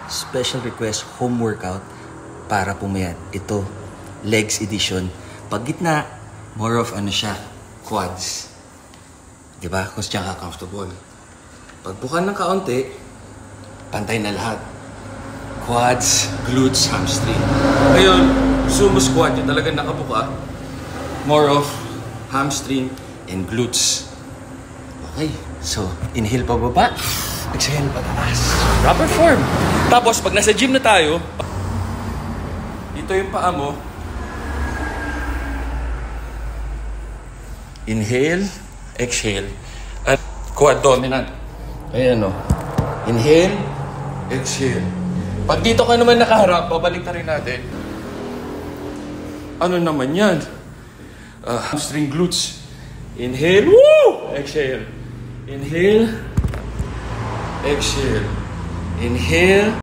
special request home workout para pumayat. Ito, legs edition. Pag gitna, more of ano siya, quads. Diba? Kung siya ka comfortable. Pagbukan ng kaunti, pantay na lahat. Quads, glutes, hamstring. Ngayon, sumo squat yung talagang nakabuka. More of hamstring and glutes. Okay, so inhale pababa, exhale pataas. Proper form. Tapos pag nasa gym na tayo, ito yung paa mo. Inhale, exhale. At quad dominant. Ayan o. Inhale, exhale. Pag dito ka naman nakaharap, babalik na rin natin. Ano naman yan? Hamstring glutes. Inhale, woo! Exhale. Inhale, exhale. Inhale.